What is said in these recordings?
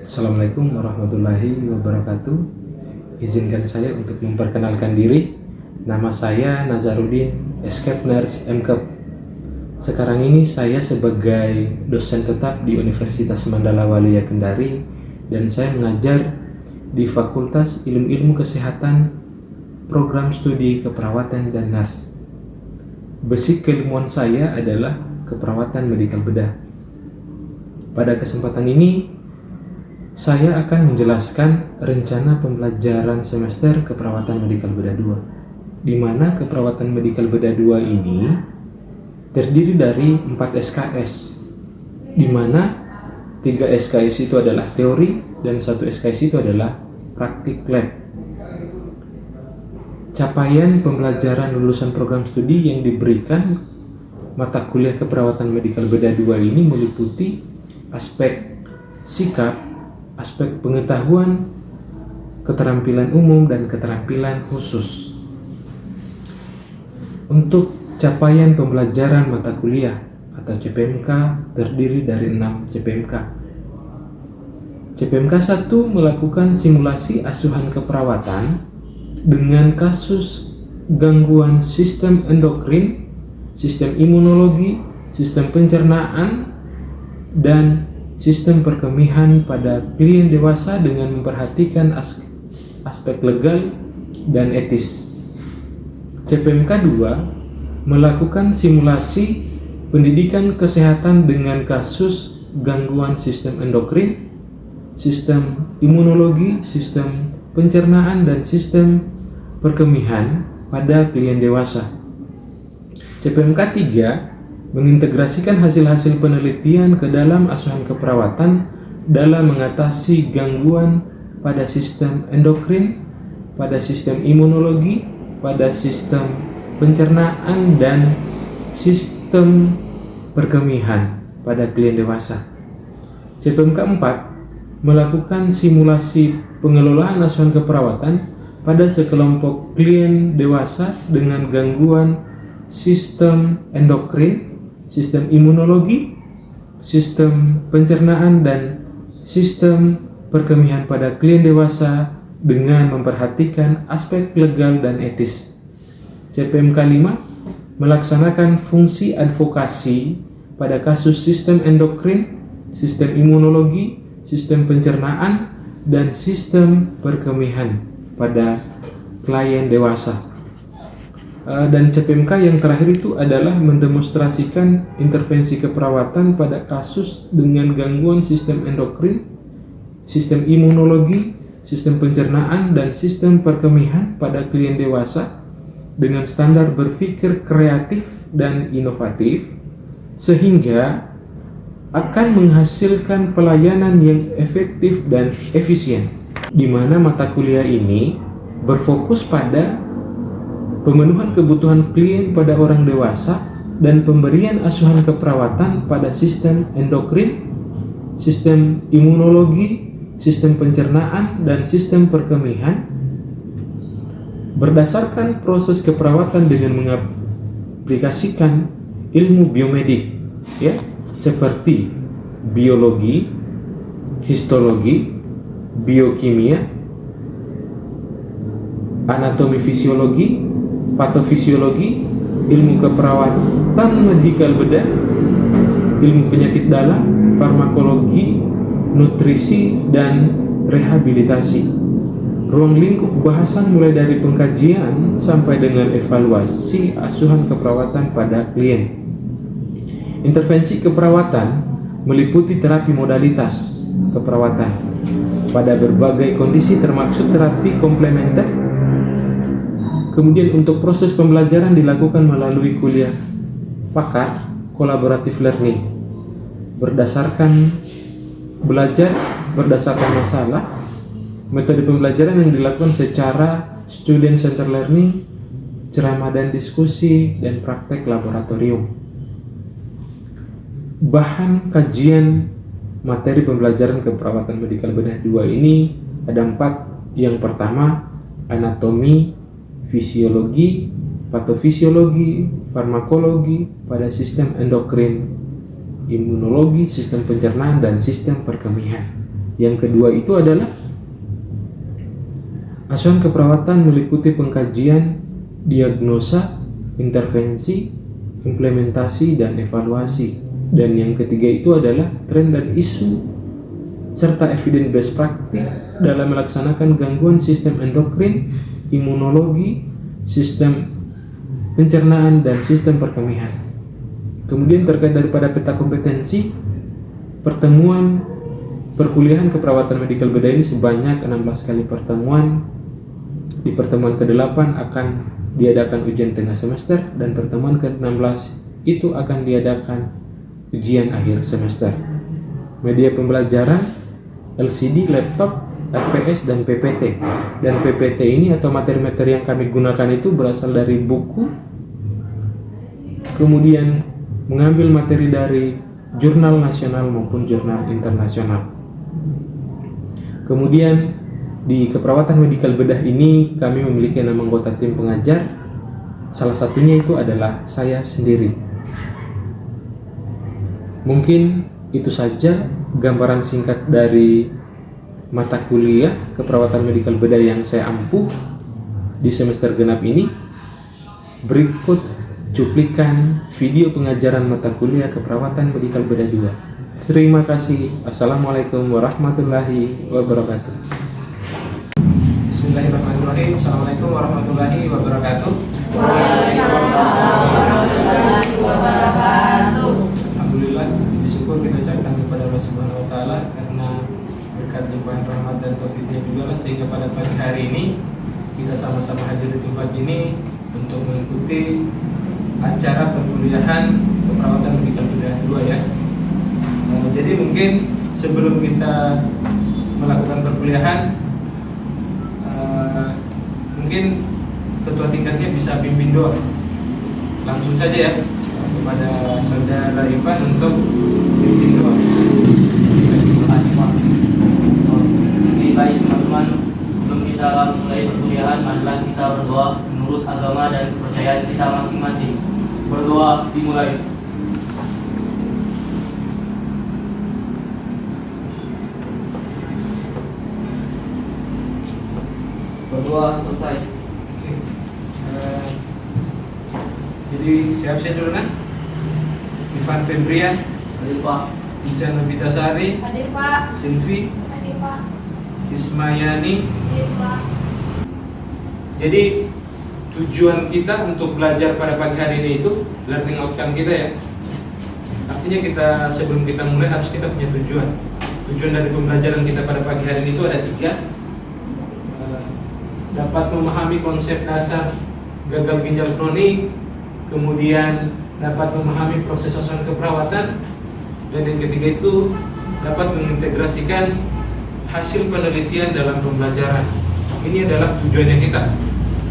Assalamualaikum warahmatullahi wabarakatuh. Izinkan saya untuk memperkenalkan diri. Nama saya Nazarudin, Escape Nurse MKEP. Sekarang ini saya sebagai dosen tetap di Universitas Mandala Walia Kendari dan saya mengajar di Fakultas Ilmu-Ilmu Kesehatan Program Studi Keperawatan dan Nurse. Basic keilmuan saya adalah keperawatan medikal bedah. Pada kesempatan ini saya akan menjelaskan rencana pembelajaran semester keperawatan medikal bedah 2, di mana keperawatan medikal bedah 2 ini terdiri dari 4 SKS, di mana 3 SKS itu adalah teori dan 1 SKS itu adalah praktik lab. Capaian pembelajaran lulusan program studi yang diberikan mata kuliah keperawatan medikal bedah 2 ini meliputi aspek sikap, aspek pengetahuan, keterampilan umum, dan keterampilan khusus. Untuk capaian pembelajaran mata kuliah atau CPMK terdiri dari 6 CPMK. CPMK 1 melakukan simulasi asuhan keperawatan dengan kasus gangguan sistem endokrin, sistem imunologi, sistem pencernaan, dan sistem perkemihan pada klien dewasa dengan memperhatikan aspek legal dan etis. CPMK 2 melakukan simulasi pendidikan kesehatan dengan kasus gangguan sistem endokrin, sistem imunologi, sistem pencernaan, dan sistem perkemihan pada klien dewasa. CPMK 3 mengintegrasikan hasil-hasil penelitian ke dalam asuhan keperawatan dalam mengatasi gangguan pada sistem endokrin, pada sistem imunologi, pada sistem pencernaan, dan sistem perkemihan pada klien dewasa. CPMK 4 melakukan simulasi pengelolaan asuhan keperawatan pada sekelompok klien dewasa dengan gangguan sistem endokrin, sistem imunologi, sistem pencernaan, dan sistem perkemihan pada klien dewasa dengan memperhatikan aspek legal dan etis. CPMK 5 melaksanakan fungsi advokasi pada kasus sistem endokrin, sistem imunologi, sistem pencernaan, dan sistem perkemihan pada klien dewasa. Dan CPMK yang terakhir itu adalah mendemonstrasikan intervensi keperawatan pada kasus dengan gangguan sistem endokrin, sistem imunologi, sistem pencernaan, dan sistem perkemihan pada klien dewasa dengan standar berpikir kreatif dan inovatif sehingga akan menghasilkan pelayanan yang efektif dan efisien, di mana mata kuliah ini berfokus pada pemenuhan kebutuhan klien pada orang dewasa dan pemberian asuhan keperawatan pada sistem endokrin, sistem imunologi, sistem pencernaan, dan sistem perkemihan berdasarkan proses keperawatan dengan mengaplikasikan ilmu biomedik, seperti biologi, histologi, biokimia, anatomi fisiologi, patofisiologi, ilmu keperawatan medikal bedah, ilmu penyakit dalam, farmakologi, nutrisi, dan rehabilitasi. Ruang lingkup bahasan mulai dari pengkajian sampai dengan evaluasi asuhan keperawatan pada klien. Intervensi keperawatan meliputi terapi modalitas keperawatan pada berbagai kondisi termasuk terapi komplementer. Kemudian untuk proses pembelajaran dilakukan melalui kuliah pakar collaborative learning berdasarkan belajar berdasarkan masalah, metode pembelajaran yang dilakukan secara student center learning, ceramah dan diskusi, dan praktek laboratorium. Bahan kajian materi pembelajaran keperawatan medikal bedah 2 ini ada 4. Yang pertama, anatomi, fisiologi, patofisiologi, farmakologi pada sistem endokrin, imunologi, sistem pencernaan, dan sistem perkemihan. Yang kedua itu adalah asuhan keperawatan meliputi pengkajian, diagnosa, intervensi, implementasi, dan evaluasi. Dan yang ketiga itu adalah tren dan isu serta evidence based practice dalam melaksanakan gangguan sistem endokrin, imunologi, sistem pencernaan, dan sistem perkemihan. Kemudian terkait daripada peta kompetensi, pertemuan perkuliahan keperawatan medikal bedah ini sebanyak 16 kali pertemuan. Di pertemuan ke-8 akan diadakan ujian tengah semester, dan pertemuan ke-16 itu akan diadakan ujian akhir semester. Media pembelajaran LCD, laptop, RPS, dan PPT. Dan PPT ini atau materi-materi yang kami gunakan itu berasal dari buku, kemudian mengambil materi dari jurnal nasional maupun jurnal internasional. Kemudian di keperawatan medikal bedah ini kami memiliki 6 anggota tim pengajar. Salah satunya itu adalah saya sendiri. Mungkin itu saja gambaran singkat dari mata kuliah keperawatan medikal bedah yang saya ampuh di semester genap ini. Berikut cuplikan video pengajaran mata kuliah keperawatan medikal bedah 2. Terima kasih. Assalamualaikum warahmatullahi wabarakatuh. Bismillahirrahmanirrahim. Assalamualaikum warahmatullahi wabarakatuh. Waalaikumsalam warahmatullahi wabarakatuh. Alhamdulillah, puji syukur kita ucapkan kepada Allah Subhanahu wa taala karena berkat limpahan rahmat dan taufiknya juga lah sehingga pada pagi hari ini kita sama-sama hadir di tempat ini untuk mengikuti acara perkuliahan keperawatan medikal bedah 2 ya. Jadi mungkin sebelum kita melakukan perkuliahan, mungkin ketua tingkatnya bisa pimpin doa. Langsung saja ya kepada saudara Ivan untuk pimpin doa. Oke, baik teman-teman, sebelum kita mulai perkuliahan, marilah kita berdoa menurut agama dan kepercayaan kita masing-masing. Berdoa dimulai. Berdoa selesai. Oke. Jadi siap-siap dulu kan? Ivan Febrian, Hadir Pak. Ica Novitasari, Hadir Pak. Silvi, Hadir Pak. Ismayani. Hadir Pak. Jadi tujuan kita untuk belajar pada pagi hari ini itu learning outcome kita ya. Artinya kita sebelum kita mulai harus kita punya tujuan. Tujuan dari pembelajaran kita pada pagi hari ini itu ada 3. Dapat memahami konsep dasar gagal ginjal kronik, kemudian dapat memahami proses asuhan keperawatan, dan yang ketiga itu dapat mengintegrasikan hasil penelitian dalam pembelajaran. Ini adalah tujuannya kita.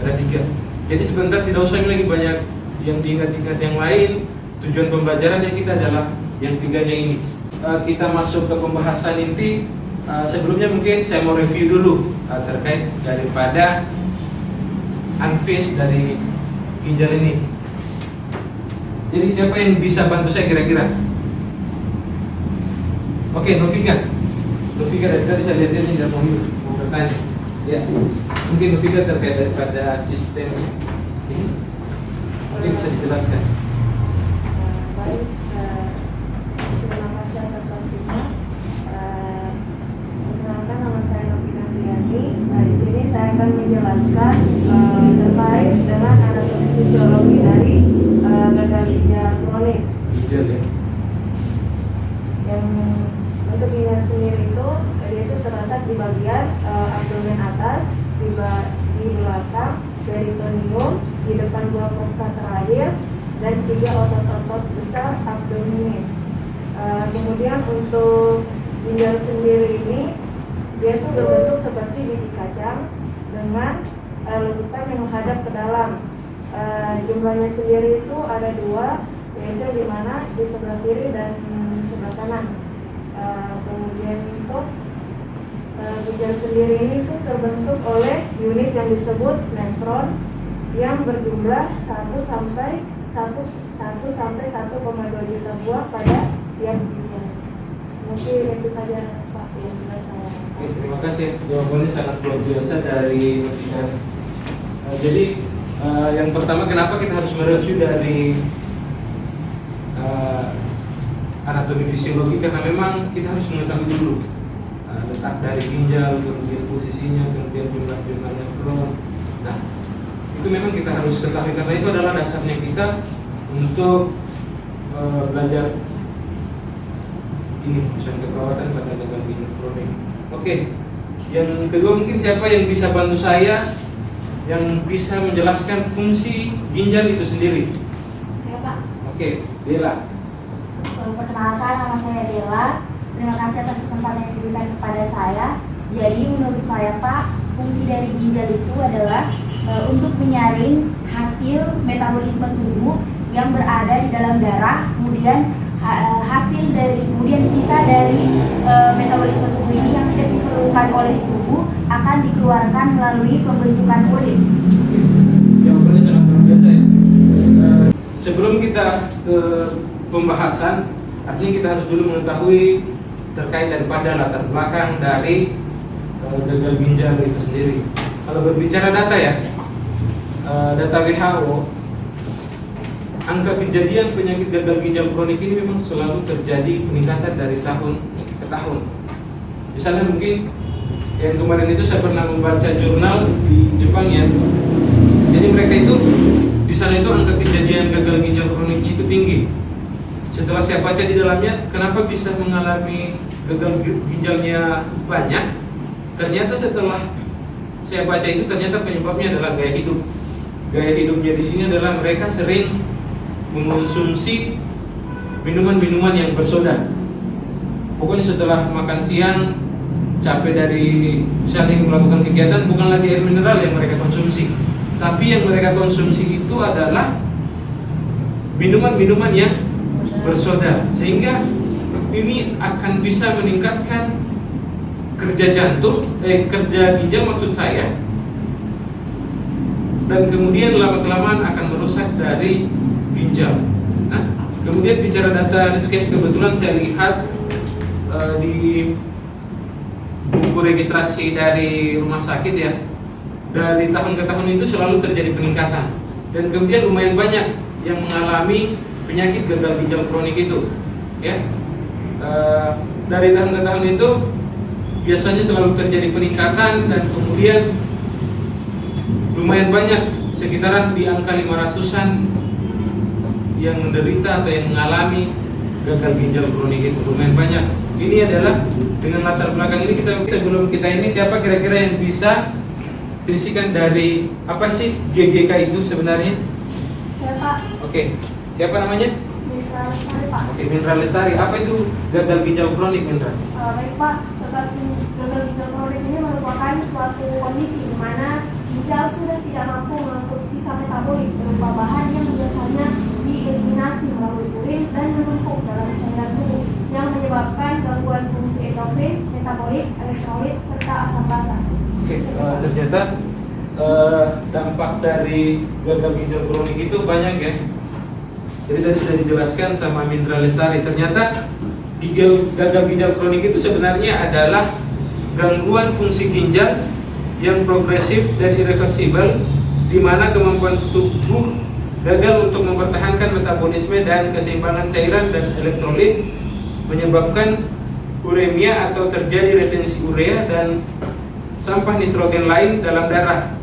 Ada 3. Jadi sebentar tidak usah lagi banyak yang diingat-ingat yang lain. Tujuan pembelajarannya kita adalah yang 3-nya ini. Kita masuk ke pembahasan inti. Sebelumnya mungkin saya mau review dulu terkait daripada unfazed dari ginjal ini. Jadi siapa yang bisa bantu saya kira-kira? Oke, Novika dari tadi saya lihat dia tidak mau bertanya. Ya, mungkin Novika terkait daripada sistem ini mungkin bisa dijelaskan. Baik, terima kasih atas waktunya. Perkenalkan, nama saya Novina Triani. Di sini saya akan menjelaskan terkait dengan anatomi fisiologi dari gagal ginjal kronik. Ginjal ya. Yang untuk ginjal sendiri itu dia itu terletak di bagian abdomen atas, di belakang peritoneum, di depan 2 prosta terakhir, dan 3 otot-otot besar abdominis. Kemudian untuk ginjal sendiri ini dia itu berbentuk seperti biji kacang dengan lekukan yang menghadap ke dalam. Jumlahnya sendiri itu ada 2, yaitu di mana di sebelah kiri dan sebelah kanan. Kemudian untuk ginjal sendiri ini itu terbentuk oleh unit yang disebut nefron yang berjumlah 1 sampai 1,2 juta buah pada tiap ginjal. Mungkin itu saja Pak yang bisa saya kasih, jawabannya sangat luar biasa dari Mas Idan. Jadi yang pertama, kenapa kita harus mereview dari anatomi fisiologi? Karena memang kita harus mengetahui dulu letak dari ginjal, kemudian posisinya, kemudian jumlah nefron. Nah, itu memang kita harus ketahui karena itu adalah dasarnya kita untuk belajar ini urusan keperawatan pada gagal ginjal kronik. Oke, yang kedua mungkin siapa yang bisa bantu saya yang bisa menjelaskan fungsi ginjal itu sendiri? Ya Pak. Oke, Dela. Perkenalkan, nama saya Dela. Terima kasih atas kesempatan yang diberikan kepada saya. Jadi menurut saya Pak, fungsi dari ginjal itu adalah untuk menyaring hasil metabolisme tubuh yang berada di dalam darah, kemudian hasil dari kemudian sisa dari metabolisme tubuh ini yang tidak diperlukan oleh tubuh akan dikeluarkan melalui pembentukan urin. Jawabannya sangat luar biasa ya. Sebelum kita ke pembahasan, artinya kita harus dulu mengetahui terkait daripada latar belakang dari gagal ginjal itu sendiri. Kalau berbicara data ya, data WHO, angka kejadian penyakit gagal ginjal kronik ini memang selalu terjadi peningkatan dari tahun ke tahun. Misalnya mungkin yang kemarin itu saya pernah membaca jurnal di Jepang ya. Jadi mereka itu di sana itu angka kejadian gagal ginjal kroniknya itu tinggi. Setelah saya baca di dalamnya, kenapa bisa mengalami gagal ginjalnya banyak? Ternyata setelah saya baca itu ternyata penyebabnya adalah gaya hidup. Gaya hidupnya di sini adalah mereka sering mengonsumsi minuman-minuman yang bersoda. Pokoknya setelah makan siang capek dari misalnya melakukan kegiatan, bukan lagi air mineral yang mereka konsumsi, tapi yang mereka konsumsi itu adalah minuman-minuman yang bersoda, sehingga ini akan bisa meningkatkan kerja jantung, kerja ginjal maksud saya, dan kemudian lama-kelamaan akan merusak dari ginjal. Nah, kemudian bicara data riskes, kebetulan saya lihat di buku registrasi dari rumah sakit ya, dari tahun ke tahun itu selalu terjadi peningkatan, dan kemudian lumayan banyak yang mengalami penyakit gagal ginjal kronik itu ya. Dari tahun ke tahun itu biasanya selalu terjadi peningkatan, dan kemudian lumayan banyak, sekitaran di angka 500-an yang menderita atau yang mengalami gagal ginjal kronik itu, lumayan banyak. Ini adalah dengan latar belakang ini sebelum kita ini, siapa kira-kira yang bisa definisikan dari apa sih GGK itu sebenarnya? Saya Pak. Oke, siapa namanya? Mitra Lestari Pak. Oke, Mindra Lestari. Apa itu gagal ginjal kronik, Mindra? Baik Pak, gagal ginjal kronik ini merupakan suatu kondisi di mana ginjal sudah tidak mampu mengangkut sisa metabolik berupa bahan yang biasanya dieliminasi melalui urin dan menumpuk dalam cairan tubuh, yang menyebabkan gangguan fungsi endokrin, metabolik, elektrolit, serta asam basa. Oke, ternyata dampak dari gagal ginjal kronik itu banyak ya. Jadi tadi sudah dijelaskan sama Mindra Lestari. Ternyata gagal ginjal kronik itu sebenarnya adalah gangguan fungsi ginjal yang progresif dan irreversibel, di mana kemampuan tubuh gagal untuk mempertahankan metabolisme dan keseimbangan cairan dan elektrolit, menyebabkan uremia atau terjadi retensi urea dan sampah nitrogen lain dalam darah.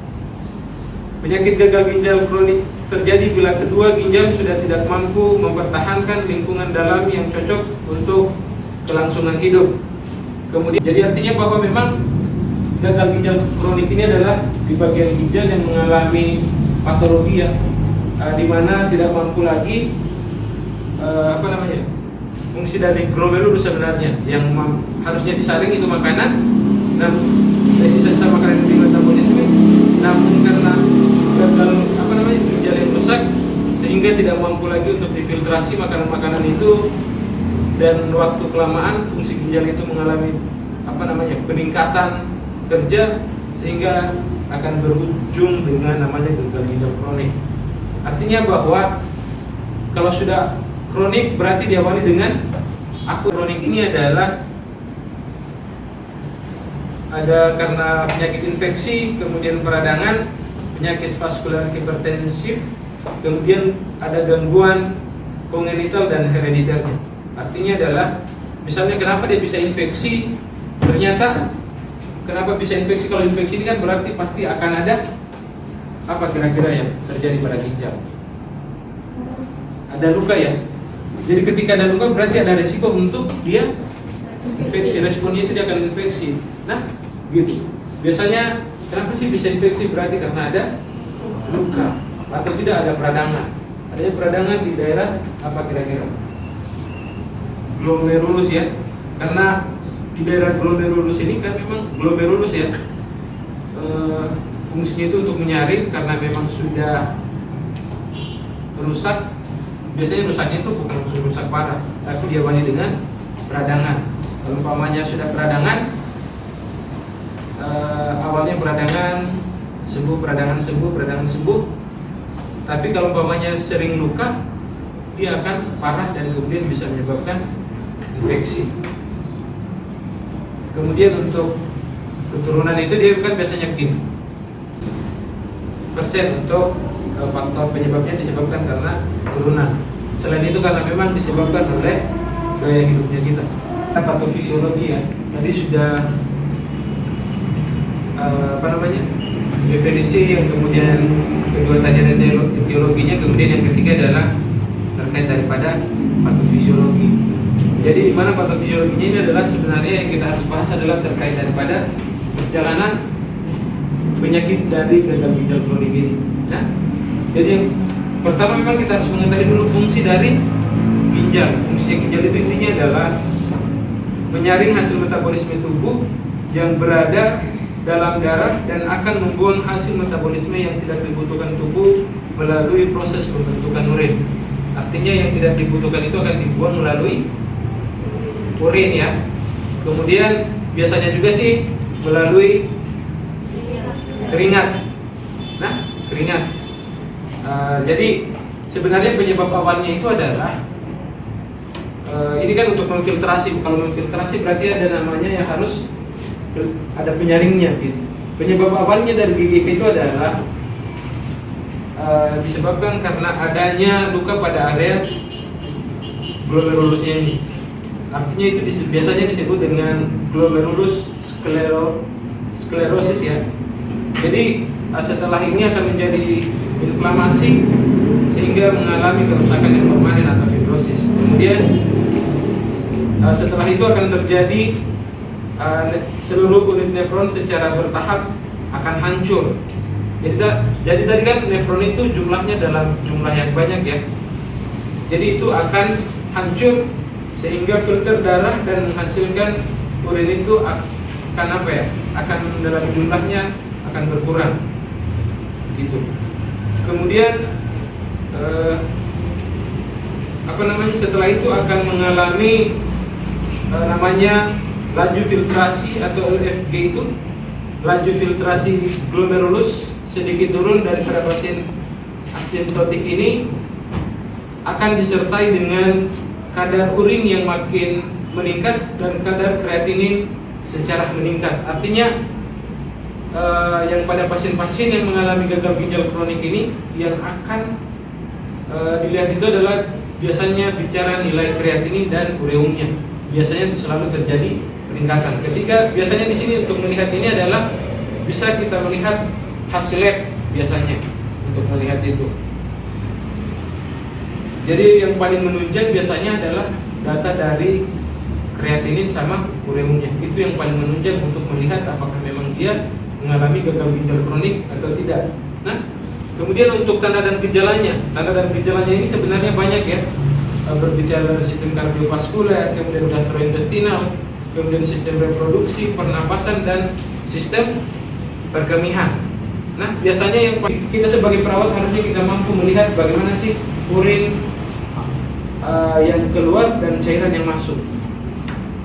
Penyakit gagal ginjal kronik terjadi bila kedua ginjal sudah tidak mampu mempertahankan lingkungan dalam yang cocok untuk kelangsungan hidup. Kemudian, jadi artinya bahwa memang gagal ginjal kronik ini adalah di bagian ginjal yang mengalami patologi ya, di mana tidak mampu lagi fungsi dari glomerulus sebenarnya yang harusnya disaring itu makanan dan sisa-sisa makanan di metabolisme, namun karena gagal ginjal yang rusak sehingga tidak mampu lagi untuk difiltrasi makanan-makanan itu, dan waktu kelamaan fungsi ginjal itu mengalami peningkatan kerja sehingga akan berujung dengan namanya gagal ginjal kronik. Artinya bahwa kalau sudah kronik berarti diawali dengan akut. Kronik ini adalah ada karena penyakit infeksi, kemudian peradangan, penyakit vaskular hipertensif, kemudian ada gangguan kongenital dan herediternya. Artinya adalah misalnya kenapa dia bisa infeksi, ternyata kenapa bisa infeksi? Kalau infeksi ini kan berarti pasti akan ada apa kira-kira yang terjadi pada ginjal? Ada luka ya. Jadi ketika ada luka berarti ada resiko untuk dia infeksi, responnya itu dia akan infeksi. Nah, gitu. Biasanya kenapa sih bisa infeksi? Berarti karena ada luka atau tidak ada peradangan. Adanya peradangan di daerah apa kira-kira? Glomerulus ya. Karena di daerah glomerulus ini kan memang glomerulus ya. Fungsinya itu untuk menyaring karena memang sudah rusak. Biasanya rusaknya itu bukan rusak parah, tapi diawali dengan peradangan. Kalau umpamanya sudah peradangan, awalnya peradangan sembuh. Tapi kalau umpamanya sering luka, dia akan parah dan kemudian bisa menyebabkan infeksi. Kemudian untuk keturunan itu dia kan biasanya begini. Persen untuk faktor penyebabnya disebabkan karena turunan. Selain itu karena memang disebabkan oleh gaya hidupnya kita. Patofisiologi ya. Tadi sudah definisi, yang kemudian kedua tadi ada etiologinya, kemudian yang ketiga adalah terkait daripada patofisiologi. Jadi di mana patofisiologinya ini adalah sebenarnya yang kita harus bahas adalah terkait daripada perjalanan penyakit dari gagal ginjal kronik ini. Nah, jadi yang pertama memang kita harus mengetahui dulu fungsi dari ginjal. Fungsi ginjal itu intinya adalah menyaring hasil metabolisme tubuh yang berada dalam darah dan akan membuang hasil metabolisme yang tidak dibutuhkan tubuh melalui proses pembentukan urin. Artinya yang tidak dibutuhkan itu akan dibuang melalui urin ya. Kemudian biasanya juga sih melalui keringat. Nah, keringat. Jadi sebenarnya penyebab awalnya itu adalah ini kan untuk memfiltrasi. Kalau memfiltrasi berarti ada namanya yang harus ada penyaringnya gitu. Penyebab awalnya dari GGK itu adalah disebabkan karena adanya luka pada area glomerulusnya ini. Artinya itu biasanya disebut dengan glomerulus sklerosis ya. Jadi setelah ini akan menjadi inflamasi sehingga mengalami kerusakan yang permanen atau fibrosis. Kemudian setelah itu akan terjadi seluruh unit nefron secara bertahap akan hancur. Jadi tadi kan nefron itu jumlahnya dalam jumlah yang banyak ya. Jadi itu akan hancur sehingga filter darah dan menghasilkan urin itu akan apa ya? Akan dalam jumlahnya akan berkurang. Gitu. Kemudian setelah itu akan mengalami namanya laju filtrasi atau LFG itu, laju filtrasi glomerulus sedikit turun daripada pasien asimptotik ini akan disertai dengan kadar urin yang makin meningkat dan kadar kreatinin secara meningkat. Artinya yang pada pasien-pasien yang mengalami gagal ginjal kronik ini yang akan dilihat itu adalah biasanya bicara nilai kreatinin dan ureumnya. Biasanya selalu terjadi peningkatan. Ketika biasanya di sini untuk melihat ini adalah bisa kita melihat hasil lab biasanya untuk melihat itu. Jadi yang paling menunjang biasanya adalah data dari kreatinin sama ureumnya. Itu yang paling menunjang untuk melihat apakah memang dia mengalami gagal ginjal kronik atau tidak. Nah, kemudian untuk tanda dan gejalanya ini sebenarnya banyak ya. Berbicara dari sistem kardiovaskuler, kemudian gastrointestinal, kemudian sistem reproduksi, pernapasan, dan sistem perkemihan. Nah, biasanya yang kita sebagai perawat harusnya kita mampu melihat bagaimana sih urin yang keluar dan cairan yang masuk.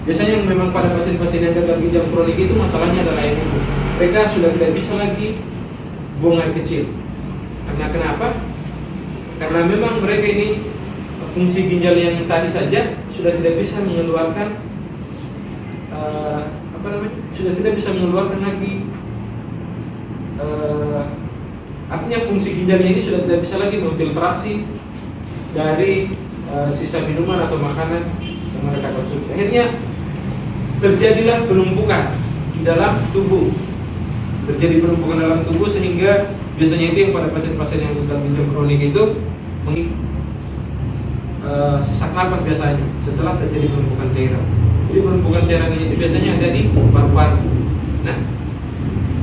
Biasanya memang pada pasien-pasien yang gagal ginjal kronik itu masalahnya adalah air itu. Mereka sudah tidak bisa lagi buang air kecil. Karena kenapa? Karena memang mereka ini fungsi ginjal yang tadi saja sudah tidak bisa mengeluarkan sudah tidak bisa mengeluarkan lagi, artinya fungsi ginjalnya ini sudah tidak bisa lagi memfiltrasi dari sisa minuman atau makanan yang mereka konsumsi. Akhirnya terjadilah penumpukan di dalam tubuh, sehingga biasanya itu yang pada pasien-pasien yang gagal ginjal kronik itu sesak napas biasanya setelah terjadi penumpukan cairan. Jadi penumpukan cairan ini biasanya ada di paru-paru. Nah,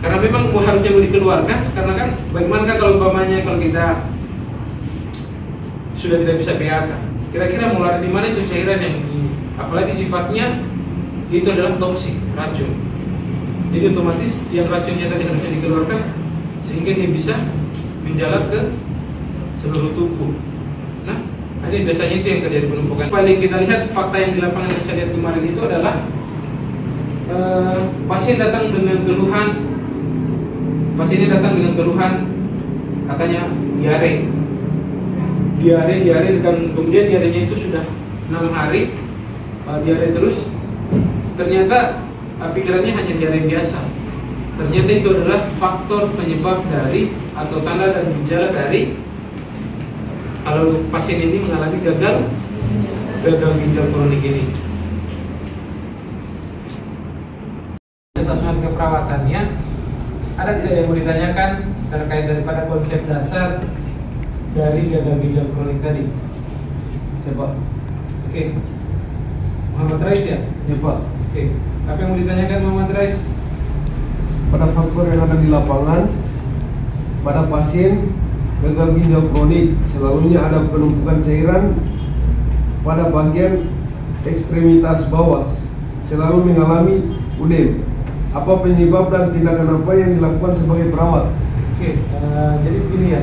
karena memang harusnya mau dikeluarkan, karena kan bagaimana kalau umpamanya kalau kita sudah tidak bisa PHK, kira-kira mau lari di mana itu cairan yang apalagi sifatnya itu adalah toksik, racun. Jadi otomatis yang racunnya tadi harusnya dikeluarkan sehingga dia bisa menjalar ke seluruh tubuh. Nah, ini biasanya itu yang terjadi penumpukan. Paling kita lihat fakta yang di lapangan yang saya lihat kemarin itu adalah pasiennya datang dengan keluhan katanya diare dan kemudian diarenya itu sudah 6 hari diare terus. Ternyata pikirannya hanya diare biasa. Ternyata itu adalah faktor penyebab dari atau tanda dan gejala dari kalau pasien ini mengalami gagal ginjal kronik ini. Asuhan keperawatannya ada tidak yang mau ditanyakan terkait daripada konsep dasar dari gagal ginjal kronik tadi? Coba. Oke. Muhammad Rais ya? Ya Pak. Oke. Apa yang mau ditanyakan Muhammad Rais? Pada faktor yang ada di lapangan, pada pasien gagal ginjal kronik selalunya ada penumpukan cairan pada bagian ekstremitas bawah, selalu mengalami udem. Apa penyebab dan tindakan apa yang dilakukan sebagai perawat? Oke, jadi begini ya.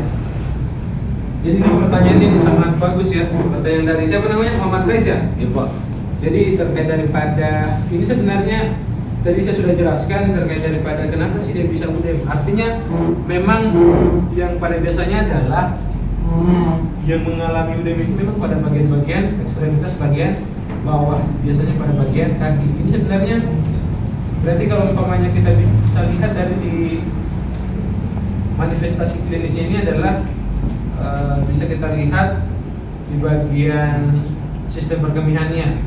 Jadi ini pertanyaan ini sangat bagus ya. Pertanyaan dari siapa namanya? Muhammad Rais ya? Ya Pak. Jadi terkait daripada ini sebenarnya tadi saya sudah jelaskan terkait daripada kenapa sih dia bisa udem. Artinya memang yang pada biasanya adalah yang mengalami udem itu memang pada bagian-bagian ekstremitas bagian bawah, biasanya pada bagian kaki. Ini sebenarnya berarti kalau umpamanya kita bisa lihat dari di manifestasi klinisnya ini adalah bisa kita lihat di bagian sistem perkemihannya.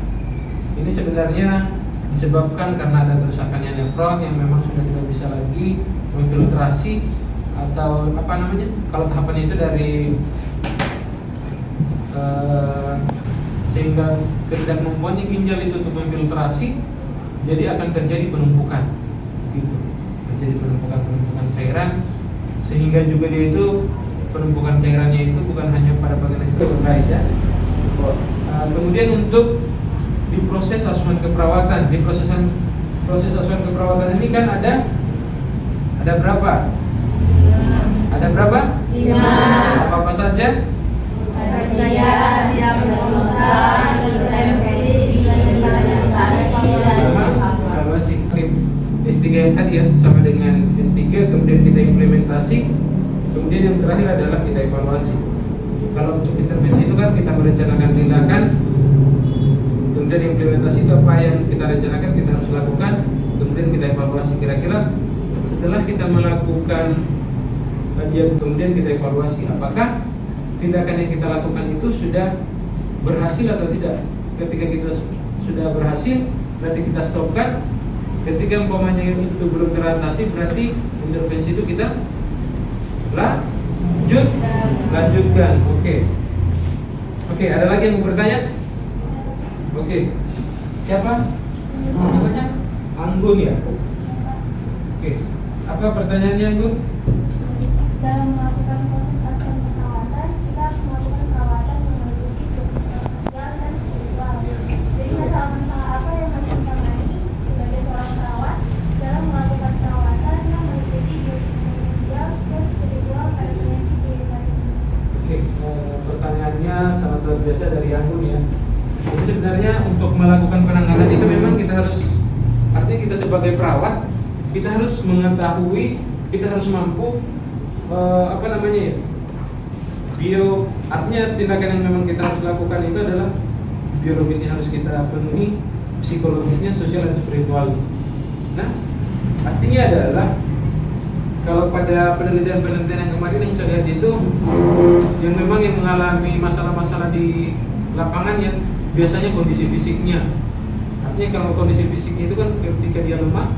Ini sebenarnya disebabkan karena ada kerusakannya nefron yang memang sudah tidak bisa lagi memfiltrasi atau apa namanya, kalau tahapannya itu dari sehingga ketidakmampuannya ginjal itu untuk memfiltrasi, jadi akan terjadi penumpukan gitu, terjadi penumpukan cairan, sehingga juga dia itu penumpukan cairannya itu bukan hanya pada bagian ekstrem ya. Kemudian untuk di proses asuhan keperawatan, di proses asuhan keperawatan ini kan ada berapa? Ada berapa? 5. Apa saja? Kajian, diagnosa, intervensi, evaluasi. S3 yang tadi ya, sama dengan N3, kemudian kita implementasi, kemudian yang terakhir adalah kita evaluasi. Kalau untuk intervensi itu kan kita merencanakan tindakan, kemudian implementasi itu apa yang kita rencanakan kita harus lakukan, kemudian kita evaluasi kira-kira setelah kita melakukan kajian, kemudian kita evaluasi apakah tindakan yang kita lakukan itu sudah berhasil atau tidak. Ketika kita sudah berhasil, berarti kita stopkan. Ketika umpamanya itu belum teratasi, berarti intervensi itu kita lanjutkan. Oke, ada lagi yang mau bertanya? Oke. Siapa? Namanya Anggun ya? Oke. Apa pertanyaannya Anggun? Dalam melakukan proses asuhan perawatan, kita harus melakukan perawatan yang meliputi profesional sosial dan spiritual. Jadi masalah-masalah apa yang harus ditangani sebagai seorang perawat dalam melakukan perawatan yang meliputi profesional sosial dan spiritual pada penyakit diri. Oke, pertanyaannya sangat luar biasa dari Anggun ya. Jadi sebenarnya untuk melakukan penanganan itu memang kita harus, artinya kita sebagai perawat kita harus mengetahui, kita harus mampu artinya tindakan yang memang kita harus lakukan itu adalah biologisnya harus kita penuhi, psikologisnya, sosial dan spiritual. Nah, artinya adalah kalau pada penelitian-penelitian yang kemarin yang saya lihat itu, yang memang yang mengalami masalah-masalah di lapangan yang biasanya kondisi fisiknya. Artinya kalau kondisi fisiknya itu kan ketika dia lemah,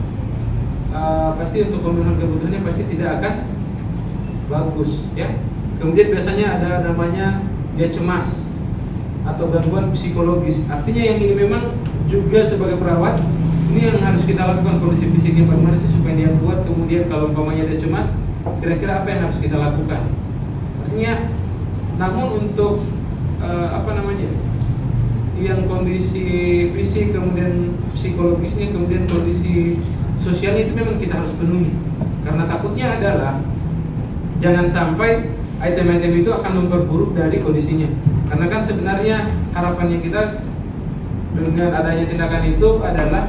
pasti untuk pemenuhan kebutuhannya pasti tidak akan bagus, ya. Kemudian biasanya ada namanya dia cemas atau gangguan psikologis. Artinya yang ini memang juga sebagai perawat, ini yang harus kita lakukan kondisi fisiknya bagaimana sih supaya dia kuat. Kemudian kalau umpamanya dia cemas, kira-kira apa yang harus kita lakukan? Artinya, namun untuk yang kondisi fisik, kemudian psikologisnya, kemudian kondisi sosialnya itu memang kita harus penuhi. Karena takutnya adalah jangan sampai item-item itu akan memperburuk dari kondisinya. Karena kan sebenarnya harapannya kita dengan adanya tindakan itu adalah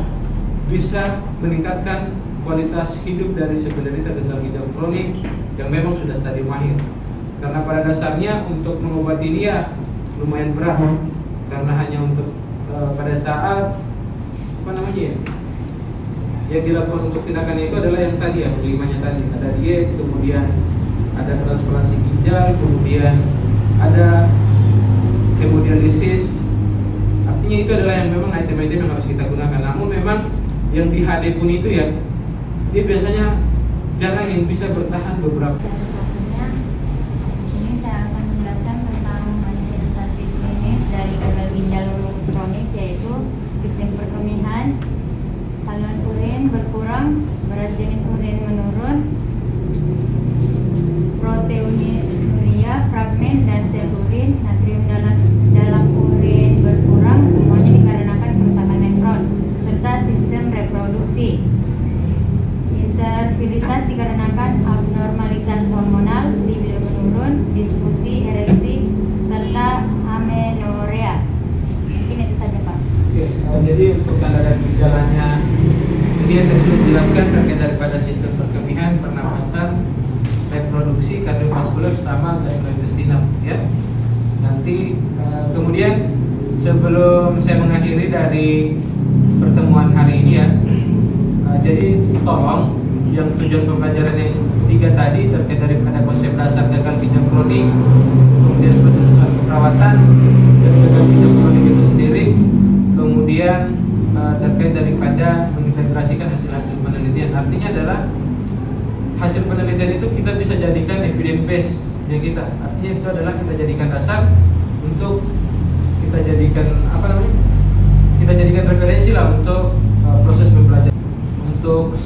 bisa meningkatkan kualitas hidup dari si penderita gagal ginjal kronik yang memang sudah stadium akhir. Karena pada dasarnya untuk mengobati dia lumayan berat, karena hanya untuk pada saat yang dilakukan untuk tindakan itu adalah yang tadi ya, kelimanya tadi ada diet, kemudian ada transplantasi ginjal, kemudian ada hemodialisis. Artinya itu adalah yang memang item-item yang harus kita gunakan. Namun memang yang di HD pun itu ya, dia biasanya jarang yang bisa bertahan beberapa. Salah satunya, ini saya akan menjelaskan tentang manifestasi klinis dari gagal ginjal kronik, yaitu sistem perkemihan, haluan urin berkurang, berat jenis urin menurun, proteinuria, fragmen dan sel urin, natrium dalam urin berkurang, semuanya dikarenakan kerusakan nefron serta sistem reproduksi. Infertilitas dikarenakan abnormalitas hormonal, libido menurun, disfusi, ereksi, serta amenorea. Mungkin itu saja, Pak. Oke, jadi untuk tanda dan gejalanya ini yang tadi sudah dijelaskan terkait daripada sistem perkemihan, pernapasan, reproduksi, kardiovaskular sama gastrointestinal, ya. Nanti kemudian sebelum saya mengakhiri dari pertemuan hari ini ya, jadi tolong yang tujuan pembelajaran yang 3 tadi terkait daripada konsep dasar gagal ginjal kronik, kemudian proses perawatan dan gagal ginjal kronik itu sendiri, kemudian terkait daripada mengintegrasikan hasil-hasil penelitian. Artinya adalah hasil penelitian itu kita bisa jadikan evidence base yang kita. Artinya itu adalah kita jadikan dasar untuk kita jadikan kita jadikan referensi lah untuk proses pembelajaran. Untuk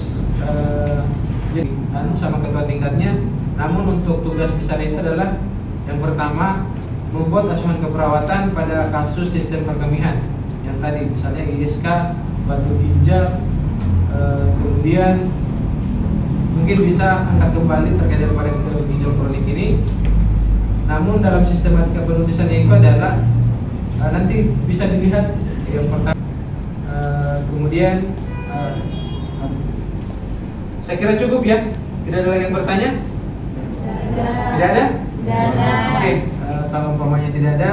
sama ketua tingkatnya. Namun untuk tugas besar itu adalah yang pertama membuat asuhan keperawatan pada kasus sistem perkemihan yang tadi, misalnya ISK, batu ginjal, kemudian mungkin bisa angkat kembali terkait daripada gagal ginjal kronik ini. Namun dalam sistematika penulisannya itu adalah nanti bisa dilihat yang pertama, kemudian saya kira cukup ya. Tidak ada lagi yang bertanya? Tidak ada? Oke, kalau umpamanya tidak ada,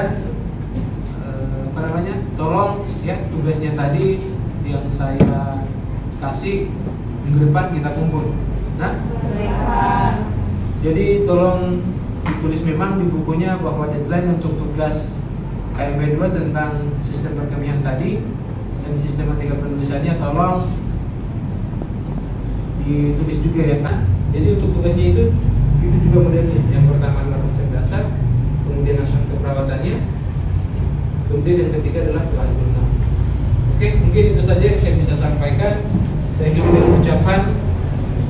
tolong ya tugasnya tadi yang saya kasih minggu depan kita kumpul. Nah, jadi tolong ditulis memang di bukunya bahwa deadline untuk tugas KMB 2 tentang sistem perkemihan tadi dan sistematika penulisannya tolong ditulis juga ya kan. Jadi untuk tugasnya itu juga modelnya. Yang pertama adalah konsep dasar, kemudian asuhan keperawatannya, kemudian yang ketiga adalah telah jurnal. Oke, mungkin itu saja yang saya bisa sampaikan. Saya akhiri dengan ucapan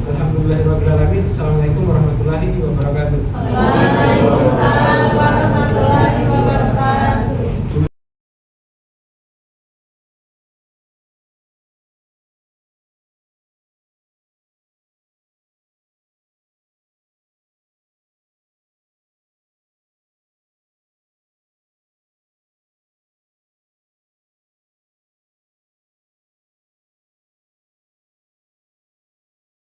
alhamdulillahirrahmanirrahim. Assalamualaikum warahmatullahi wabarakatuh. Waalaikumsalam warahmatullahi wabarakatuh.